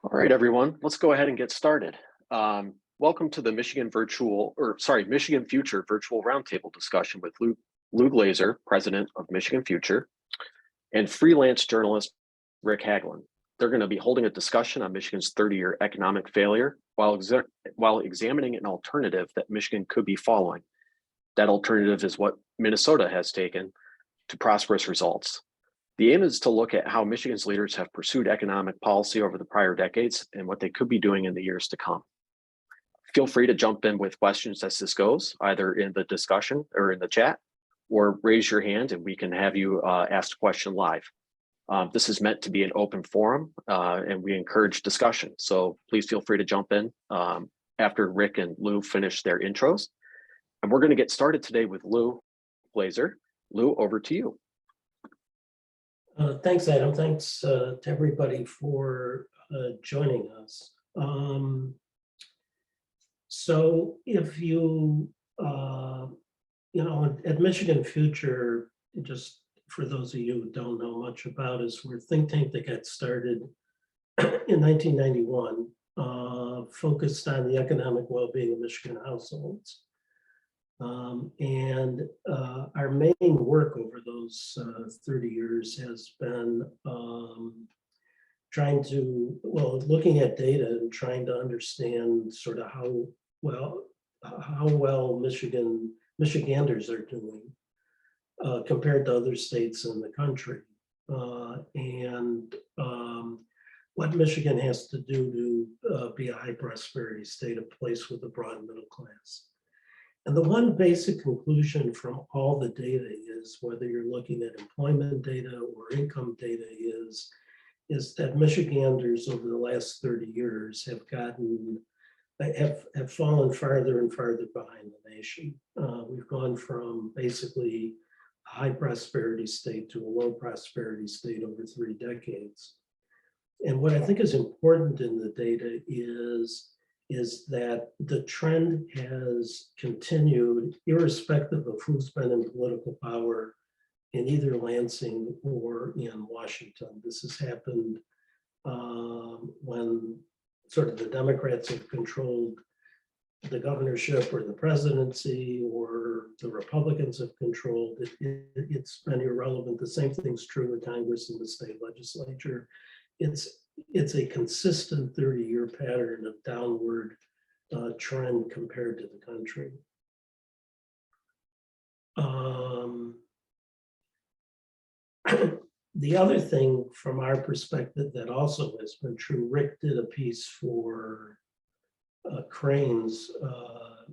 All right, everyone, let's go ahead and get started. Welcome to the Michigan Future Virtual Roundtable discussion with Lou Glazer, President of Michigan Future, and freelance journalist Rick Hagelin. They're going to be holding a discussion on Michigan's 30-year economic failure while examining an alternative that Michigan could be following. That alternative is what Minnesota has taken to prosperous results. The aim is to look at how Michigan's leaders have pursued economic policy over the prior decades and what they could be doing in the years to come. Feel free to jump in with questions as this goes, either in the discussion or in the chat, or raise your hand and we can have you ask the question live. This is meant to be an open forum and we encourage discussion. So please feel free to jump in after Rick and Lou finish their intros. And we're going to get started today with Lou Glazer. Lou, over to you. Thanks, Adam. Thanks to everybody for joining us. So if you, at Michigan Future, just for those of you who don't know much about us, we're a think tank that got started in 1991, focused on the economic well-being of Michigan households. Our main work over those 30 years has been looking at data and trying to understand sort of how well Michiganders are doing compared to other states in the country, and what Michigan has to do to be a high prosperity state, a place with a broad middle class. And the one basic conclusion from all the data is, whether you're looking at employment data or income data, is that Michiganders over the last 30 years have fallen farther and farther behind the nation. We've gone from basically a high prosperity state to a low prosperity state over 3 decades. And what I think is important in the data is that the trend has continued irrespective of who's been in political power in either Lansing or in Washington. This has happened when sort of the Democrats have controlled the governorship or the presidency, or the Republicans have controlled it. It's been irrelevant. The same thing's true with Congress and the state legislature. It's a consistent 30-year pattern of downward trend compared to the country. The other thing from our perspective that also has been true, Rick did a piece for Cranes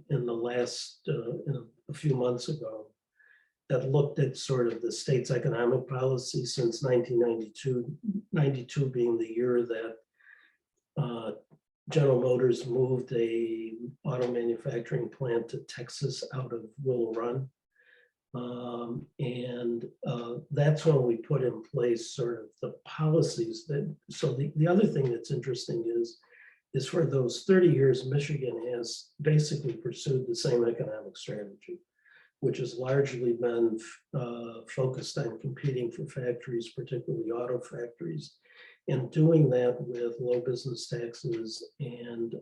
in the last, a few months ago, that looked at sort of the state's economic policy since 1992, 92 being the year that General Motors moved a auto manufacturing plant to Texas out of Willow Run. That's when we put in place sort of the policies so the other thing that's interesting is for those 30 years, Michigan has basically pursued the same economic strategy, which has largely been focused on competing for factories, particularly auto factories, and doing that with low business taxes and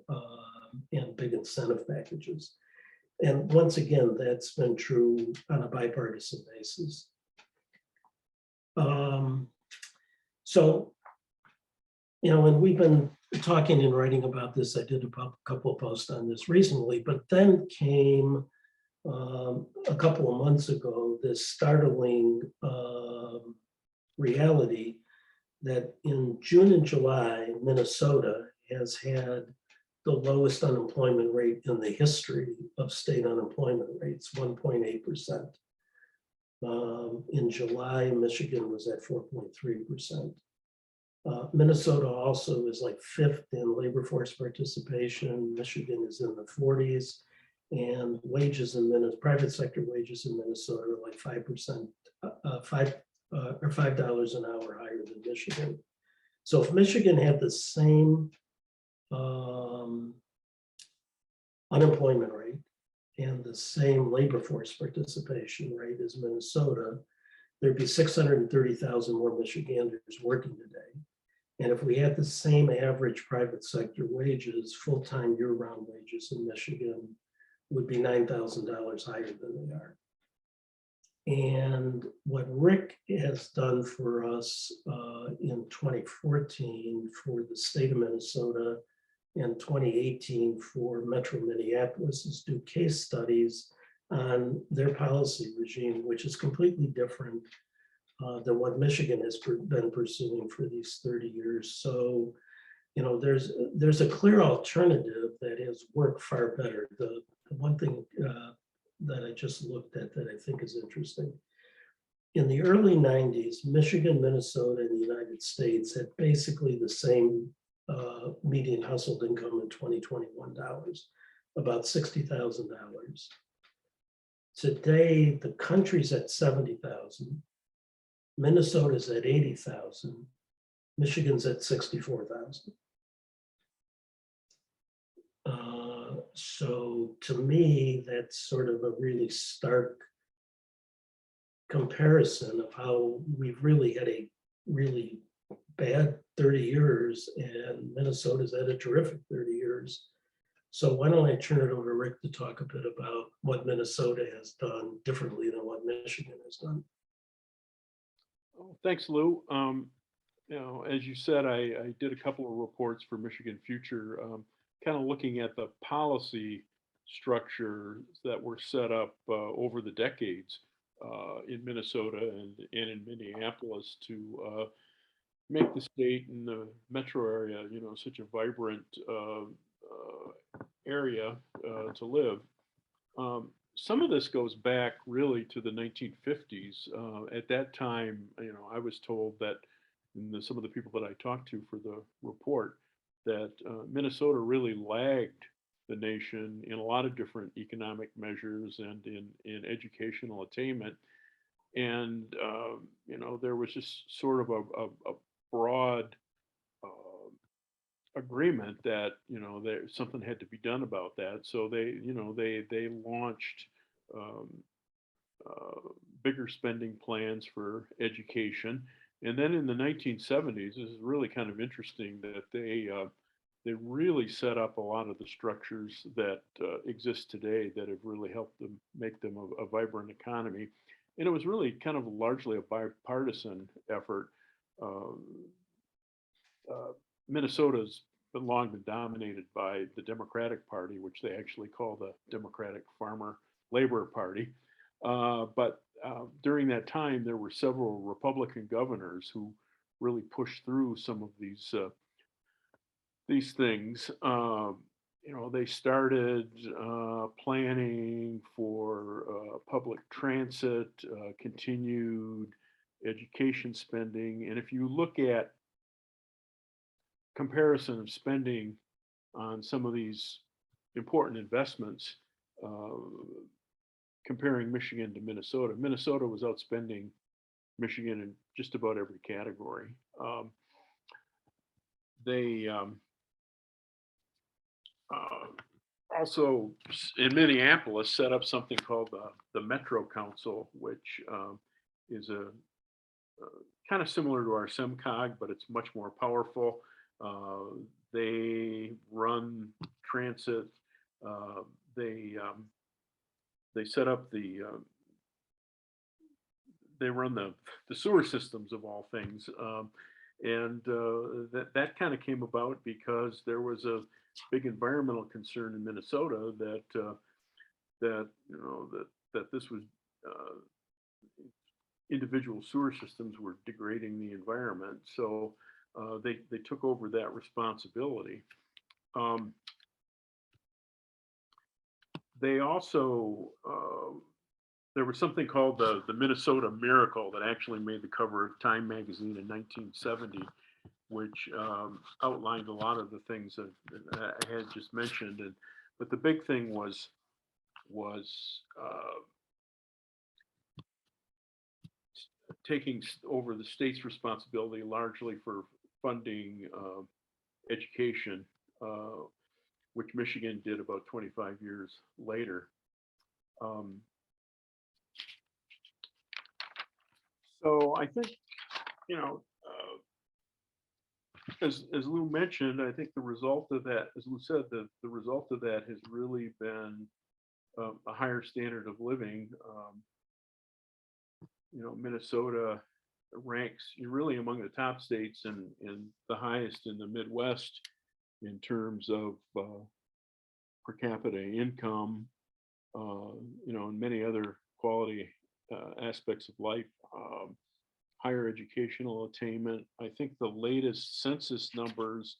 big incentive packages. And once again, that's been true on a bipartisan basis. And we've been talking and writing about this. I did a couple of posts on this recently, but then came a couple of months ago, this startling reality that in June and July, Minnesota has had the lowest unemployment rate in the history of state unemployment rates, 1.8%. In July, Michigan was at 4.3%. Minnesota also is like 5th in labor force participation. Michigan is in the 40s. And wages in private sector wages in Minnesota are like 5%, $5 an hour higher than Michigan. So if Michigan had the same unemployment rate and the same labor force participation rate as Minnesota, there'd be 630,000 more Michiganders working today. And if we had the same average private sector wages, full-time year-round wages in Michigan would be $9,000 higher than they are. And what Rick has done for us in 2014 for the state of Minnesota and 2018 for Metro Minneapolis is do case studies on their policy regime, which is completely different than what Michigan has been pursuing for these 30 years. So, you know, there's a clear alternative that has worked far better. The one thing that I just looked at that I think is interesting. In the early 90s, Michigan, Minnesota, and the United States had basically the same median household income in 2021 dollars, about $60,000. Today, the country's at 70,000, Minnesota's at 80,000, Michigan's at 64,000. So to me, that's sort of a really stark comparison of how we've really had a really bad 30 years and Minnesota's had a terrific 30 years. So why don't I turn it over to Rick to talk a bit about what Minnesota has done differently than what Michigan has done. Oh, thanks, Lou. You know, as you said, I did a couple of reports for Michigan Future, kind of looking at the policy structures that were set up over the decades in Minnesota and in Minneapolis to make the state and the metro area, you know, such a vibrant area to live. Some of this goes back really to the 1950s. At that time, you know, I was told that some of the people that I talked to for the report that Minnesota really lagged the nation in a lot of different economic measures and in educational attainment. And, you know, there was just sort of a broad agreement that, you know, there something had to be done about that. So they, you know, they launched bigger spending plans for education. And then in the 1970s, this is really kind of interesting that they really set up a lot of the structures that exist today that have really helped them make them a vibrant economy. And it was really kind of largely a bipartisan effort. Minnesota's been long been dominated by the Democratic Party, which they actually call the Democratic Farmer Labor Party. But during that time, there were several Republican governors who really pushed through some of these things. You know, they started planning for public transit, continued education spending, and if you look at comparison of spending on some of these important investments, comparing Michigan to Minnesota, Minnesota was outspending Michigan in just about every category. They also in Minneapolis set up something called the Metro Council, which is a kind of similar to our SEMCOG, but it's much more powerful. They run transit. They set up they run the sewer systems of all things, and that kind of came about because there was a big environmental concern in Minnesota that you know that this was individual sewer systems were degrading the environment, so they took over that responsibility. They also there was something called the Minnesota Miracle that actually made the cover of Time magazine in 1970, which outlined a lot of the things that I had just mentioned. But the big thing was taking over the state's responsibility largely for funding education, which Michigan did about 25 years later. So I think, you know, as Lou mentioned, I think the result of that, as Lou said, the result of that has really been a higher standard of living. Minnesota ranks really among the top states and the highest in the Midwest in terms of per capita income, and many other quality aspects of life. Higher educational attainment. I think the latest census numbers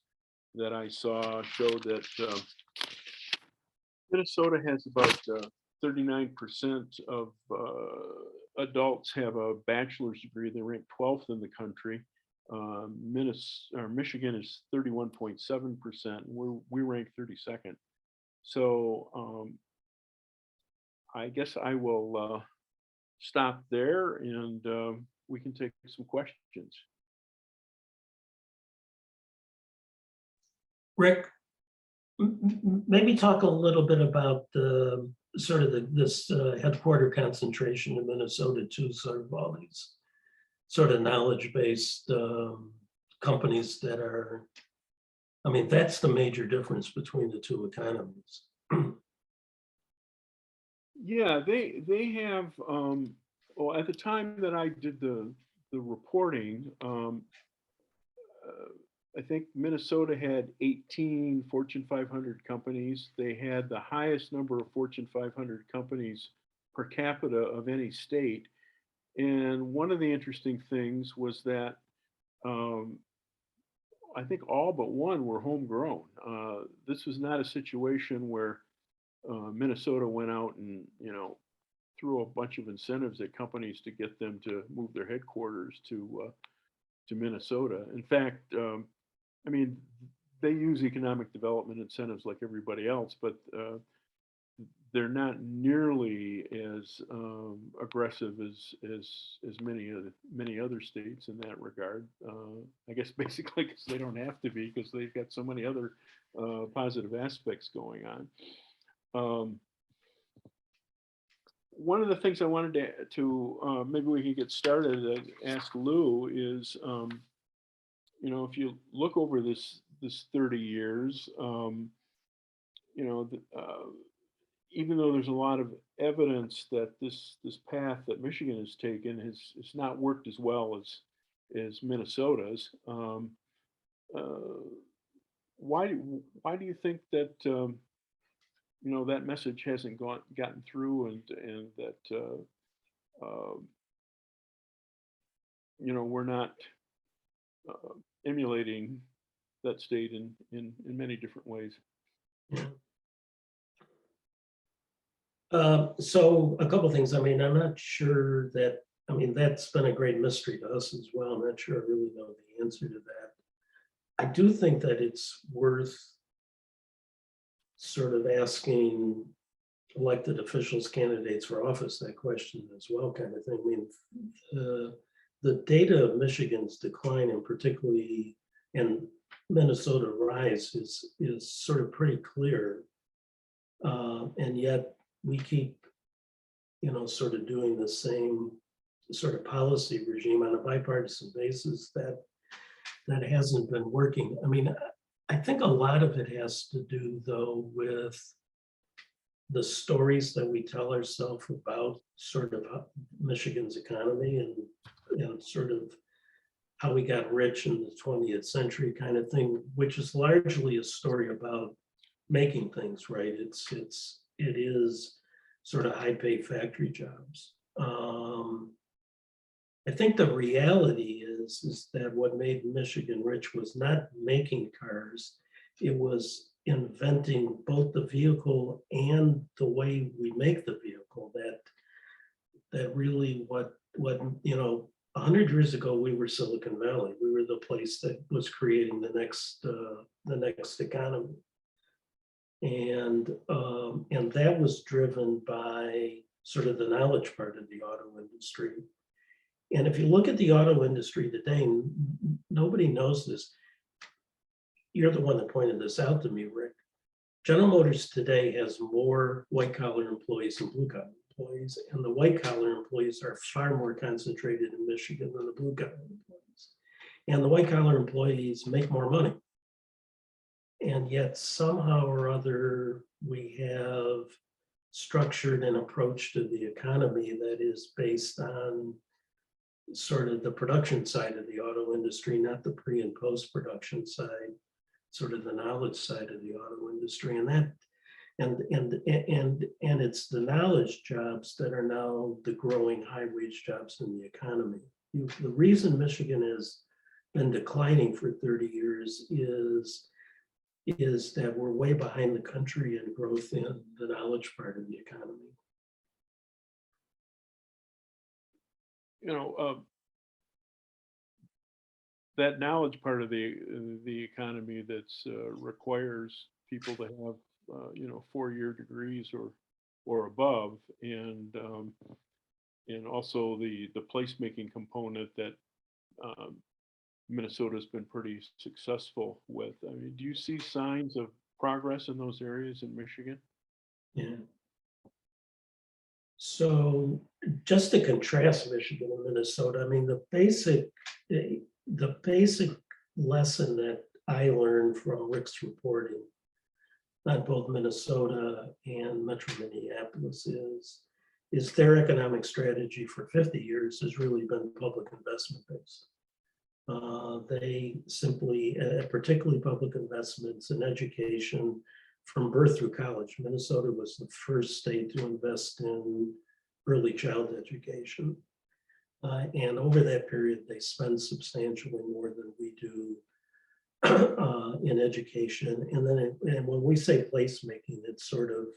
that I saw showed that Minnesota has about 39% of adults have a bachelor's degree. They rank 12th in the country. Michigan is 31.7%. We rank 32nd. So I guess I will stop there, and we can take some questions. Rick, maybe talk a little bit about sort of this headquarter concentration in Minnesota too, sort of all these sort of knowledge-based companies that are, I mean, that's the major difference between the two economies. Yeah, they have, well, at the time that I did the reporting, I think Minnesota had 18 Fortune 500 companies. They had the highest number of Fortune 500 companies per capita of any state. And one of the interesting things was that I think all but one were homegrown. This was not a situation where Minnesota went out and, threw a bunch of incentives at companies to get them to move their headquarters to Minnesota. In fact, I mean, they use economic development incentives like everybody else, but they're not nearly as aggressive as many other states in that regard. I guess basically because they don't have to be, because they've got so many other positive aspects going on. One of the things I wanted to maybe we can get started and ask Lou is, if you look over this 30 years, even though there's a lot of evidence that this path that Michigan has taken has not worked as well as Minnesota's, why do you think that that message hasn't gotten through, and that we're not emulating that state in many different ways? So a couple of things. I mean, I'm not sure that, I mean, that's been a great mystery to us as well. I'm not sure I really know the answer to that. I do think that it's worth sort of asking elected officials, candidates for office, that question as well, kind of thing. I mean, the data of Michigan's decline, and particularly in Minnesota rise, is sort of pretty clear. And yet we keep, sort of doing the same sort of policy regime on a bipartisan basis that hasn't been working. I mean, I think a lot of it has to do, though, with the stories that we tell ourselves about sort of Michigan's economy and sort of how we got rich in the 20th century kind of thing, which is largely a story about making things, right? It is sort of high-paid factory jobs. I think the reality is that what made Michigan rich was not making cars, it was inventing both the vehicle and the way we make the vehicle. That really what 100 years ago we were Silicon Valley. We were the place that was creating the next economy, and that was driven by sort of the knowledge part of the auto industry. And if you look at the auto industry today, nobody knows this. You're the one that pointed this out to me, Rick. General Motors today has more white collar employees than blue collar employees, and the white collar employees are far more concentrated in Michigan than the blue collar employees. And the white collar employees make more money. And yet somehow or other, we have structured an approach to the economy that is based on sort of the production side of the auto industry, not the pre and post production side, sort of the knowledge side of the auto industry. And that, and it's the knowledge jobs that are now the growing high wage jobs in the economy. The reason Michigan has been declining for 30 years is that we're way behind the country in growth in the knowledge part of the economy. You know, that knowledge part of the economy that's requires people to have you know, 4-year degrees or above, and also the placemaking component that Minnesota's been pretty successful with. I mean, do you see signs of progress in those areas in Michigan? Yeah. So just to contrast Michigan and Minnesota, I mean, the basic lesson that I learned from Rick's reporting on both Minnesota and Metro Minneapolis is their economic strategy for 50 years has really been public investment based. They simply, particularly public investments in education from birth through college. Minnesota was the first state to invest in early child education. And over that period, they spend substantially more than we do in education. And then and when we say placemaking, it's sort of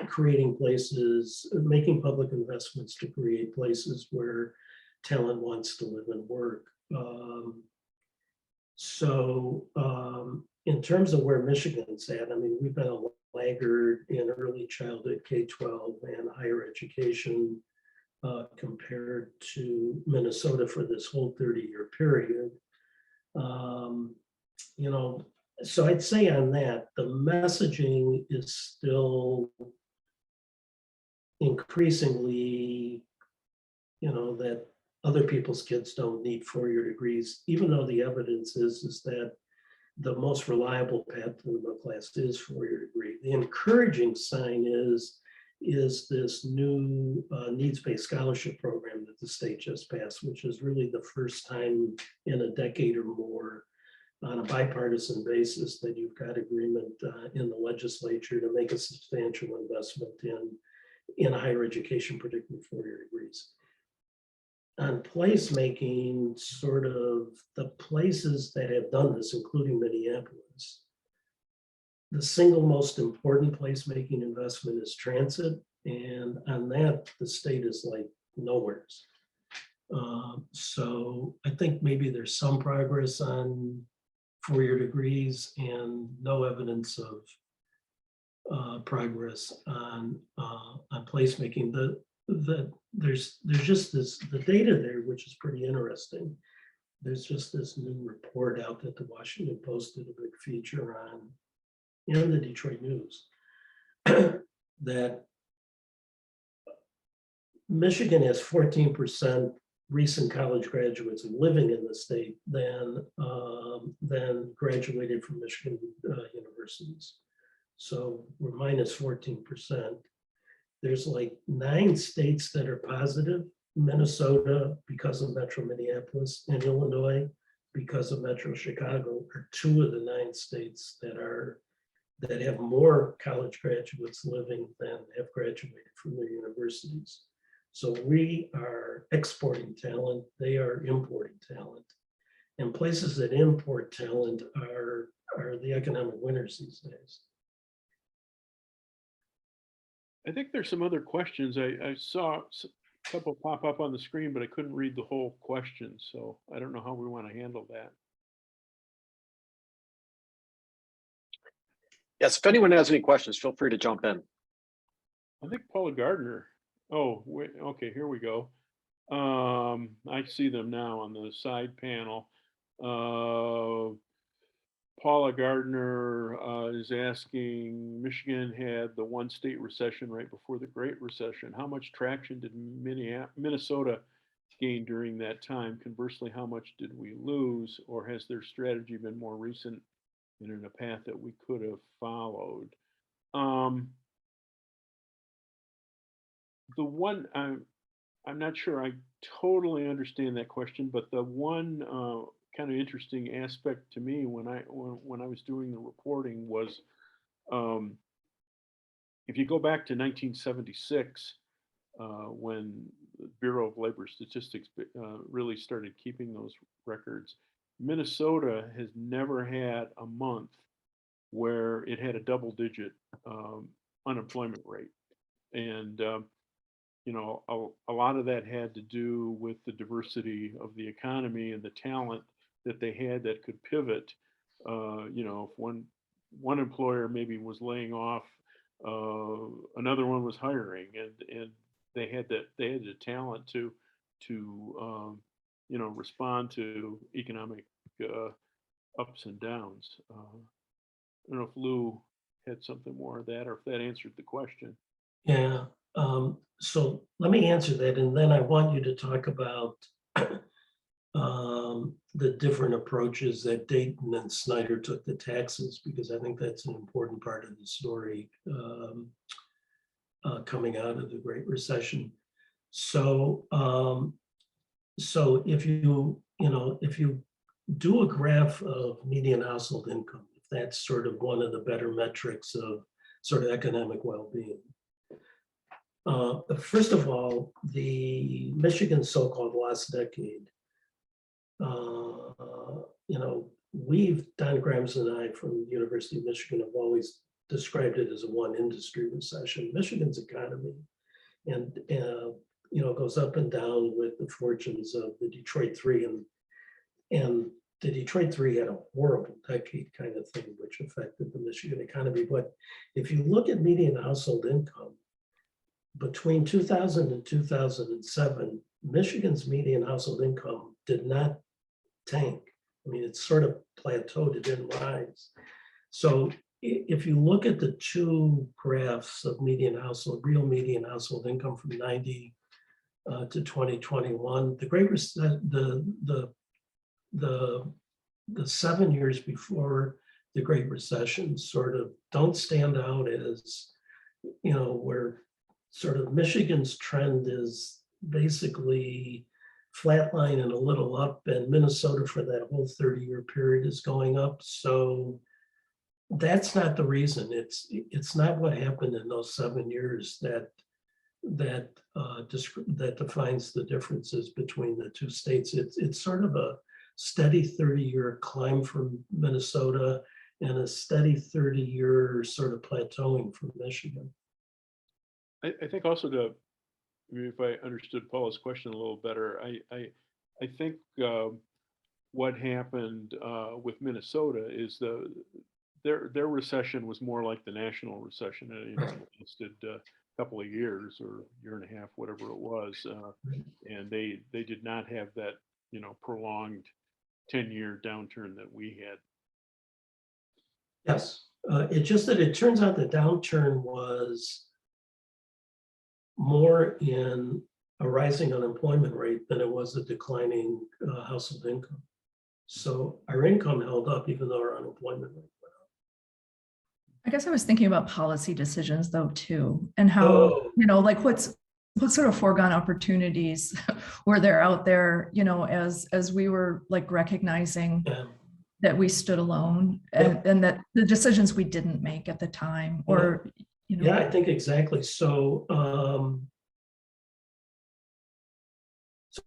creating places, making public investments to create places where talent wants to live and work. In terms of where Michigan's at, I mean, we've been a laggard in early childhood, K-12 and higher education compared to Minnesota for this whole 30-year period. You know, so I'd say on that, the messaging is still increasingly, you know, that other people's kids don't need 4-year degrees, even though the evidence is that the most reliable path to the middle class is 4-year degree. The encouraging sign is this new needs-based scholarship program that the state just passed, which is really the first time in a decade or more on a bipartisan basis that you've got agreement in the legislature to make a substantial investment in higher education, particularly 4-year degrees. On placemaking, sort of the places that have done this, including Minneapolis, the single most important placemaking investment is transit. And on that, the state is like nowheres. So I think maybe there's some progress on 4-year degrees and no evidence of progress on placemaking. There's just the data there, which is pretty interesting. There's just this new report out that the Washington Post did a big feature on, and the Detroit News, that Michigan has 14% recent college graduates living in the state than graduated from Michigan universities. So we're minus 14%. There's like 9 states that are positive. Minnesota, because of Metro Minneapolis, and Illinois, because of Metro Chicago, are 2 of the 9 states that have more college graduates living than have graduated from their universities. So we are exporting talent, they are importing talent. And places that import talent are the economic winners these days. I think there's some other questions. I saw a couple pop up on the screen, but I couldn't read the whole question. So I don't know how we want to handle that. Yes, if anyone has any questions, feel free to jump in. I think Paula Gardner. Oh, wait, okay, here we go. I see them now on the side panel. Paula Gardner is asking, Michigan had the 1 state recession right before the Great Recession. How much traction did Minnesota gain during that time? Conversely, how much did we lose, or has their strategy been more recent and in a path that we could have followed? The one I'm not sure I totally understand that question, but the one kind of interesting aspect to me when I was doing the reporting was, um, if you go back to 1976, when the Bureau of Labor Statistics really started keeping those records, Minnesota has never had a month where it had a double-digit unemployment rate, and you know, a lot of that had to do with the diversity of the economy and the talent that they had that could pivot. You know, if one employer maybe was laying off, another one was hiring, and they had the talent to respond to economic ups and downs. I don't know if Lou had something more of that, or if that answered the question. Yeah, so let me answer that, and then I want you to talk about the different approaches that Dayton and Snyder took to taxes, because I think that's an important part of the story coming out of the Great Recession. So, so if you do a graph of median household income, if that's sort of one of the better metrics of sort of economic well-being. First of all, the Michigan so-called lost decade, Don Grams and I from the University of Michigan have always described it as a one industry recession. Michigan's economy and goes up and down with the fortunes of the Detroit Three, and the Detroit Three had a horrible decade kind of thing, which affected the Michigan economy. But if you look at median household income, between 2000 and 2007, Michigan's median household income did not tank. I mean, it sort of plateaued, it didn't rise. So if you look at the two graphs of real median household income from 90 to 2021, the 7 years before the Great Recession sort of don't stand out as, where sort of Michigan's trend is basically flatline and a little up, and Minnesota for that whole 30-year period is going up. So that's not the reason. It's not what happened in those 7 years that defines the differences between the two states. It's sort of a steady 30-year climb from Minnesota and a steady 30-year sort of plateauing from Michigan. I think also if I understood Paula's question a little better, I think what happened with Minnesota is their recession was more like the national recession. It lasted a couple of years or year and a half, whatever it was, and they did not have that prolonged 10-year downturn that we had. Yes, it's just that it turns out the downturn was more in a rising unemployment rate than it was a declining household income. So our income held up even though our unemployment rate went up. I guess I was thinking about policy decisions though too, and how, like what sort of foregone opportunities were there out there, as we were like recognizing that we stood alone and that the decisions we didn't make at the time, or Yeah, I think exactly. So,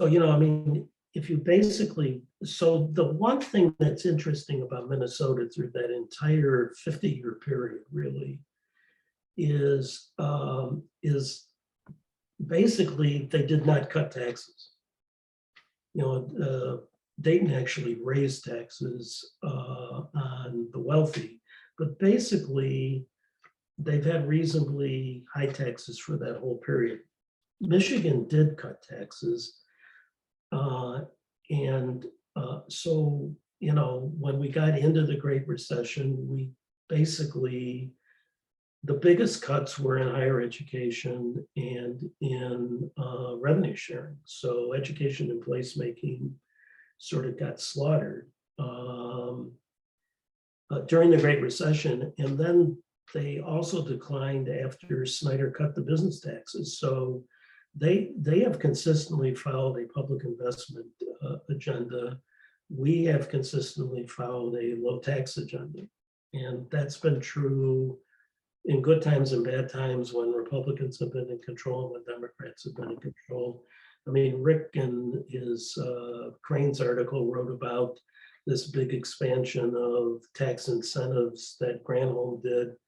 I mean, if you so the one thing that's interesting about Minnesota through that entire 50-year period really is basically they did not cut taxes. Dayton actually raised taxes on the wealthy, but basically they've had reasonably high taxes for that whole period. Michigan did cut taxes. So, when we got into the Great Recession, we basically the biggest cuts were in higher education and in revenue sharing. So education and placemaking sort of got slaughtered during the Great Recession. And then they also declined after Snyder cut the business taxes. So they have consistently followed a public investment agenda. We have consistently followed a low tax agenda. And that's been true in good times and bad times, when Republicans have been in control and when Democrats have been in control. I mean, Rick in his Crane's article wrote about this big expansion of tax incentives that Granholm did,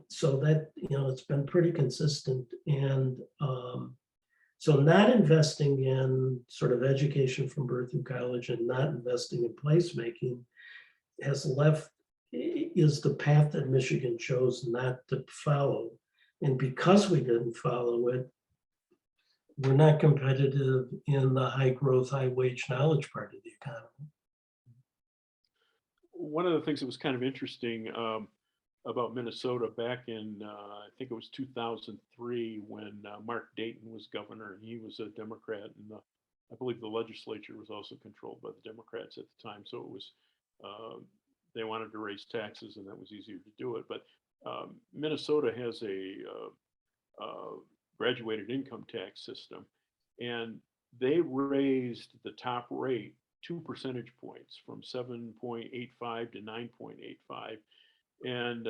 so that, it's been pretty consistent. And so not investing in sort of education from birth through college and not investing in placemaking is the path that Michigan chose not to follow. And because we didn't follow it, we're not competitive in the high growth, high wage knowledge part of the economy. One of the things that was kind of interesting about Minnesota back in, I think it was 2003, when Mark Dayton was governor, and he was a Democrat, and I believe the legislature was also controlled by the Democrats at the time. So it was, they wanted to raise taxes, and that was easier to do it. But Minnesota has a graduated income tax system, and they raised the top rate 2 percentage points from 7.85 to 9.85. And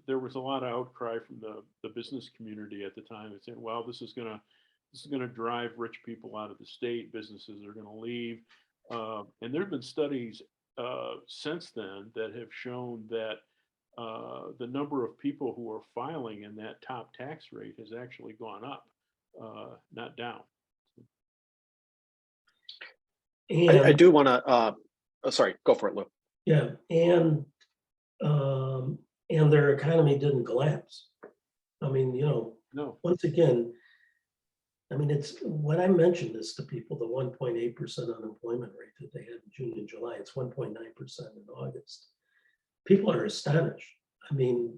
there was a lot of outcry from the business community at the time. It's saying, well, this is gonna drive rich people out of the state. Businesses are gonna leave. And there have been studies since then that have shown that the number of people who are filing in that top tax rate has actually gone up, not down. I do want to, sorry, go for it, Lou. Yeah, and their economy didn't collapse. I mean, No. once again, I mean, it's when I mentioned this to people, the 1.8% unemployment rate that they had in June and July, it's 1.9% in August. People are astonished. I mean,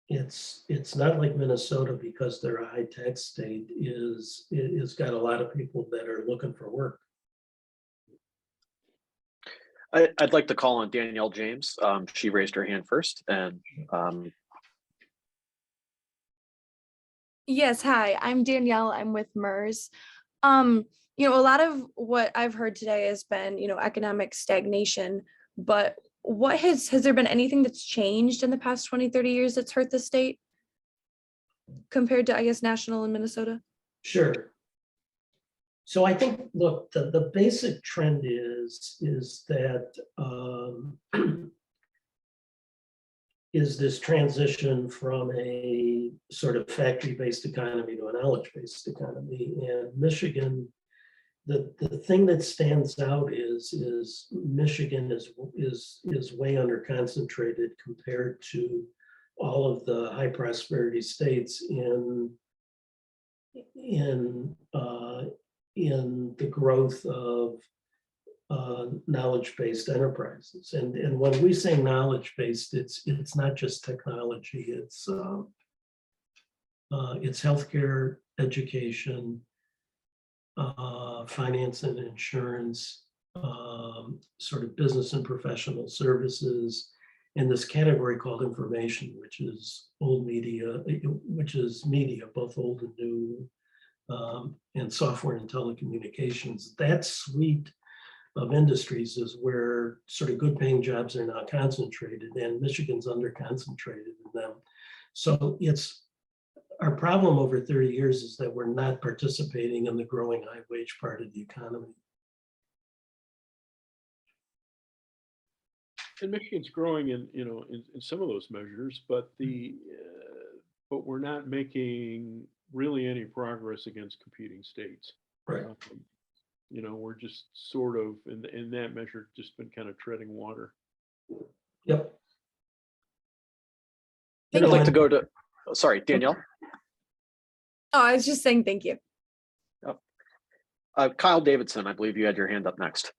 it's not like Minnesota, because they're a high tax state, is got a lot of people that are looking for work. I'd like to call on Danielle James. She raised her hand first, and Yes, hi, I'm Danielle. I'm with MERS. A lot of what I've heard today has been, economic stagnation, but has there been anything that's changed in the past 20, 30 years that's hurt the state compared to, I guess, national in Minnesota? Sure. So I think, look, the basic trend is that is this transition from a sort of factory-based economy to a knowledge-based economy. And Michigan, the thing that stands out is Michigan is way under concentrated compared to all of the high prosperity states in the growth of knowledge-based enterprises. And when we say knowledge-based, it's not just technology, it's healthcare, education, finance and insurance, sort of business and professional services, and this category called information, which is media, both old and new, and software and telecommunications. That suite of industries is where sort of good paying jobs are now concentrated, and Michigan's under concentrated in them. So our problem over 30 years is that we're not participating in the growing high wage part of the economy. And Michigan's growing in some of those measures, but but we're not making really any progress against competing states. Right. We're just sort of in that measure just been kind of treading water. Yep. I'd like to go to, sorry, Danielle. Oh, I was just saying thank you. Kyle Davidson, I believe you had your hand up next.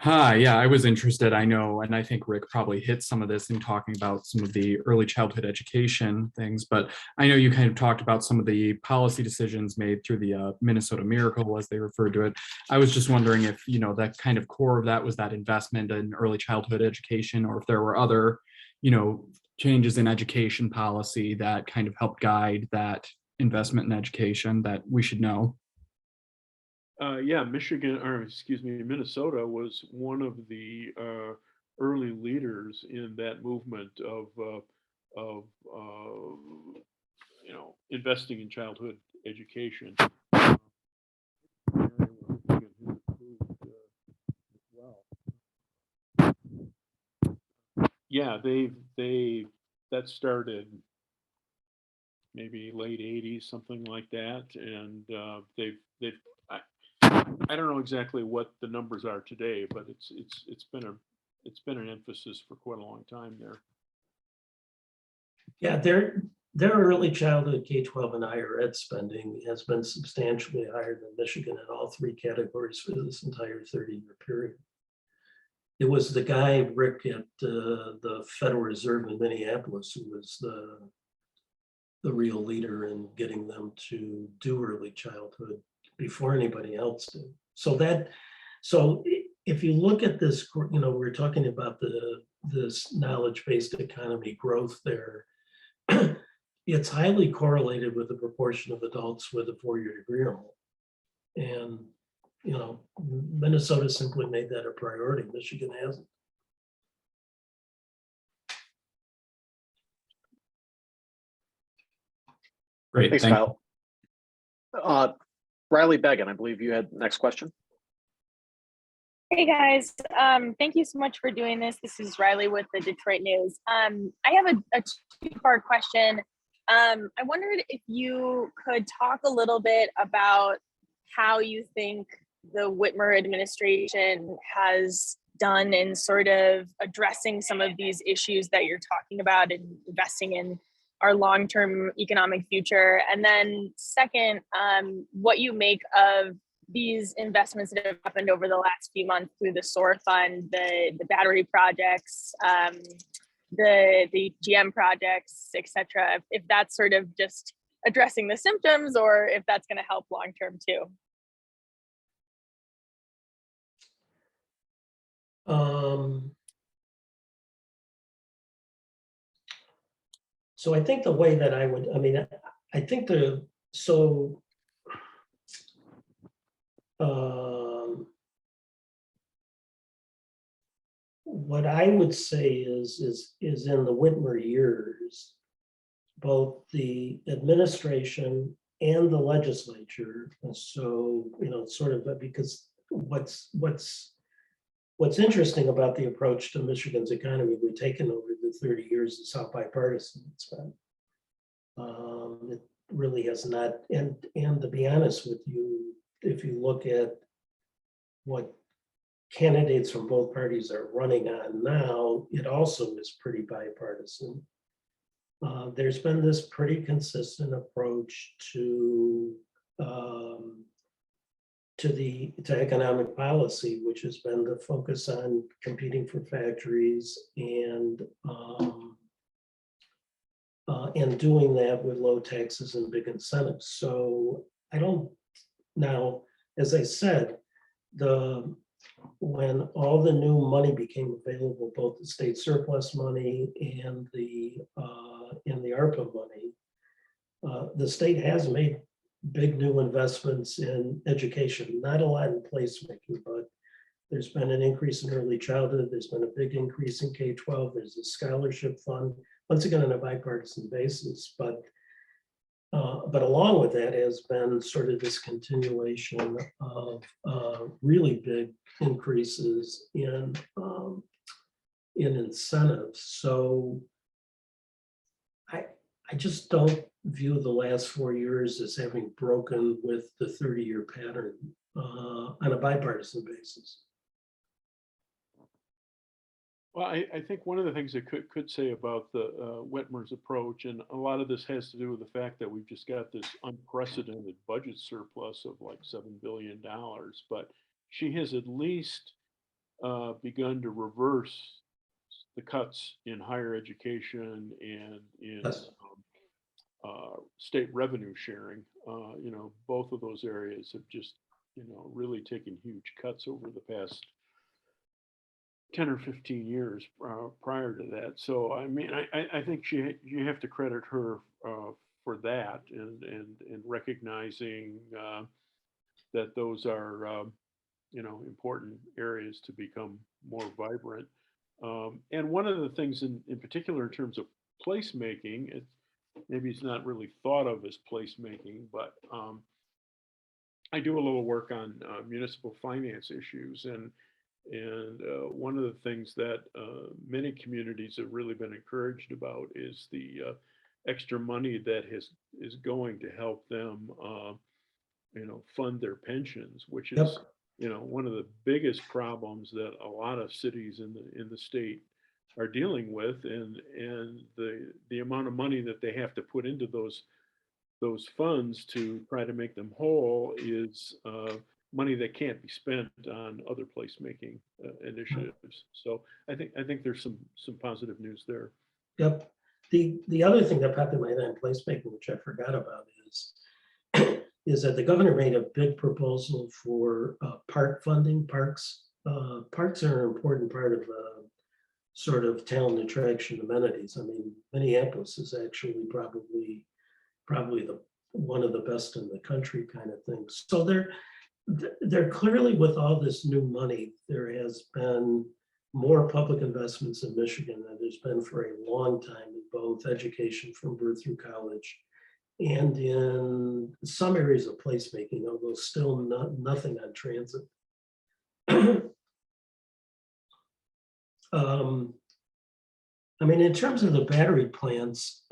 Hi, yeah, I was interested. I know, and I think Rick probably hit some of this in talking about some of the early childhood education things, but I know you kind of talked about some of the policy decisions made through the Minnesota Miracle, as they referred to it. I was just wondering if, that kind of core of that was that investment in early childhood education, or if there were other, changes in education policy that kind of helped guide that investment in education that we should know. Yeah, Michigan, or excuse me, Minnesota was one of the early leaders in that movement of investing in childhood education. Yeah, that started maybe late '80s, something like that, and they've I don't know exactly what the numbers are today, but it's been an emphasis for quite a long time there. Yeah, their early childhood K-12 and higher ed spending has been substantially higher than Michigan in all three categories for this entire 30-year period. It was the guy, Rick, at the Federal Reserve in Minneapolis who was the real leader in getting them to do early childhood before anybody else did. So if you look at this, we're talking about this knowledge-based economy growth there. It's highly correlated with the proportion of adults with a 4-year degree or more. And, Minnesota simply made that a priority. Michigan hasn't. Great, Thanks, thank Kyle. Riley Began, I believe you had the next question. Hey guys, thank you so much for doing this. This is Riley with the Detroit News. I have a two-part question. I wondered if you could talk a little bit about how you think the Whitmer administration has done in sort of addressing some of these issues that you're talking about and investing in our long-term economic future. And then second, what you make of these investments that have happened over the last few months through the SOAR fund, the battery projects, the GM projects, et cetera, if that's sort of just addressing the symptoms or if that's going to help long-term too. So I think the way that I think what I would say is in the Whitmer years, both the administration and the legislature. And so, sort of because what's interesting about the approach to Michigan's economy we've taken over the 30 years is how bipartisan it's been. It really has not, and to be honest with you, if you look at what candidates from both parties are running on now, it also is pretty bipartisan. There's been this pretty consistent approach to economic policy, which has been the focus on competing for factories and doing that with low taxes and big incentives. So now, as I said, when all the new money became available, both the state surplus money and the ARPA money, the state has made big new investments in education, not a lot in placemaking, but there's been an increase in early childhood. There's been a big increase in K-12. There's a scholarship fund, once again on a bipartisan basis. But along with that has been sort of this continuation of really big increases in incentives. So I just don't view the last 4 years as having broken with the 30-year pattern on a bipartisan basis. Well, I think one of the things I could say about the Whitmer's approach, and a lot of this has to do with the fact that we've just got this unprecedented budget surplus of like $7 billion, but she has at least begun to reverse the cuts in higher education and in Yes. state revenue sharing. Both of those areas have just, really taken huge cuts over the past 10 or 15 years prior to that. So, I mean, I think you have to credit her for that and recognizing that those are, important areas to become more vibrant. And one of the things in particular in terms of placemaking, maybe it's not really thought of as placemaking, but I do a little work on municipal finance issues, and one of the things that many communities have really been encouraged about is the extra money that is going to help them, fund their pensions, which Yep. is, one of the biggest problems that a lot of cities in the state are dealing with, and the amount of money that they have to put into those funds to try to make them whole is money that can't be spent on other placemaking initiatives. So I think there's some positive news there. Yep. The other thing that popped in my head on placemaking, which I forgot about, is that the governor made a big proposal for park funding. Parks are an important part of sort of town attraction amenities. I mean, Minneapolis is actually probably one of the best in the country kind of thing. So they're clearly, with all this new money, there has been more public investments in Michigan than there's been for a long time in both education from birth through college and in some areas of placemaking, although still nothing on transit. I mean, in terms of the battery plants,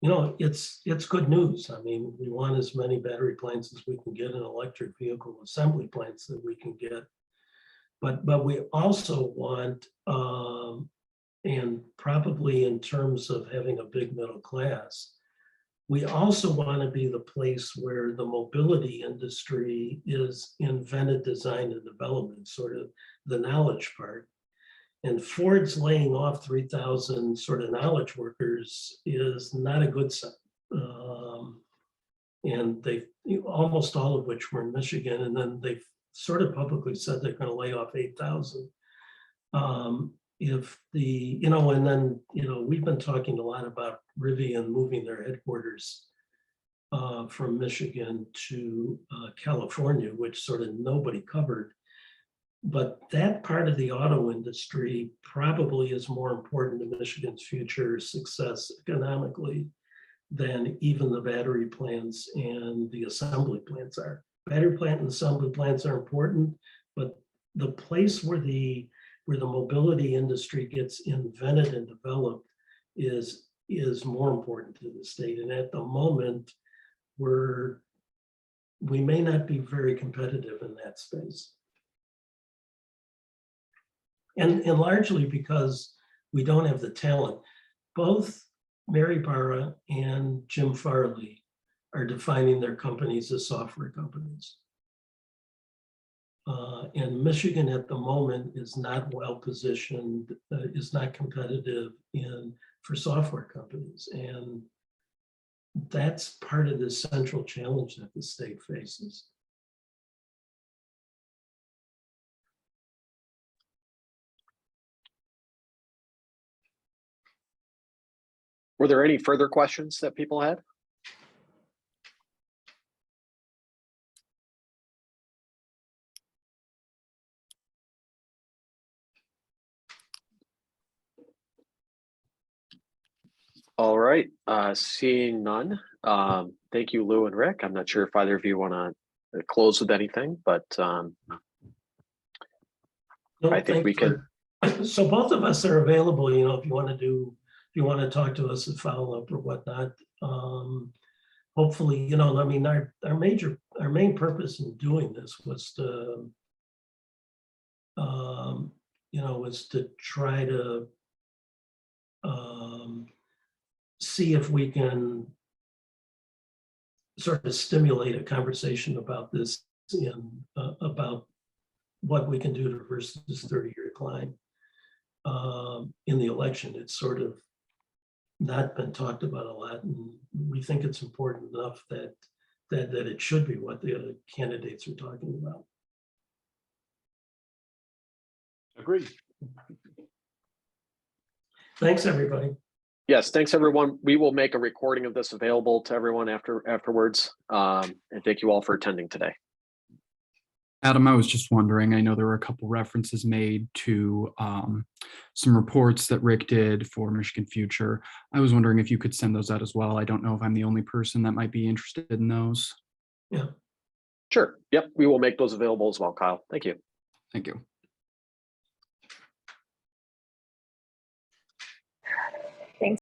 it's good news. I mean, we want as many battery plants as we can get and electric vehicle assembly plants that we can get. But we also want, and probably in terms of having a big middle class, we also want to be the place where the mobility industry is invented, design, and development, sort of the knowledge part. And Ford's laying off 3,000 sort of knowledge workers is not a good sign. And they, almost all of which were in Michigan, and then they've sort of publicly said they're going to lay off 8,000. If the, and then, we've been talking a lot about Rivian moving their headquarters from Michigan to California, which sort of nobody covered. But that part of the auto industry probably is more important to Michigan's future success economically than even the battery plants and the assembly plants are. Battery plant and assembly plants are important, but the place where the mobility industry gets invented and developed is more important to the state. And at the moment, we may not be very competitive in that space. And largely because we don't have the talent. Both Mary Barra and Jim Farley are defining their companies as software companies. And Michigan at the moment is not well positioned, is not competitive for software companies. And that's part of the central challenge that the state faces. Were there any further questions that people had? All right, seeing none. Thank you, Lou and Rick. I'm not sure if either of you want to close with anything, but No, I think we can. So both of us are available, if you want to talk to us and follow up or whatnot. Hopefully, I mean, our main purpose in doing this was to, was to try to see if we can sort of stimulate a conversation about this about what we can do to reverse this 30-year decline. In the election, it's sort of not been talked about a lot, and we think it's important enough that it should be what the other candidates are talking about. Agreed. Thanks, everybody. Yes, thanks, everyone. We will make a recording of this available to everyone afterwards. And thank you all for attending today. Adam, I was just wondering, I know there were a couple references made to some reports that Rick did for Michigan Future. I was wondering if you could send those out as well. I don't know if I'm the only person that might be interested in those. Yeah. Sure. Yep. We will make those available as well, Kyle. Thank you. Thank you.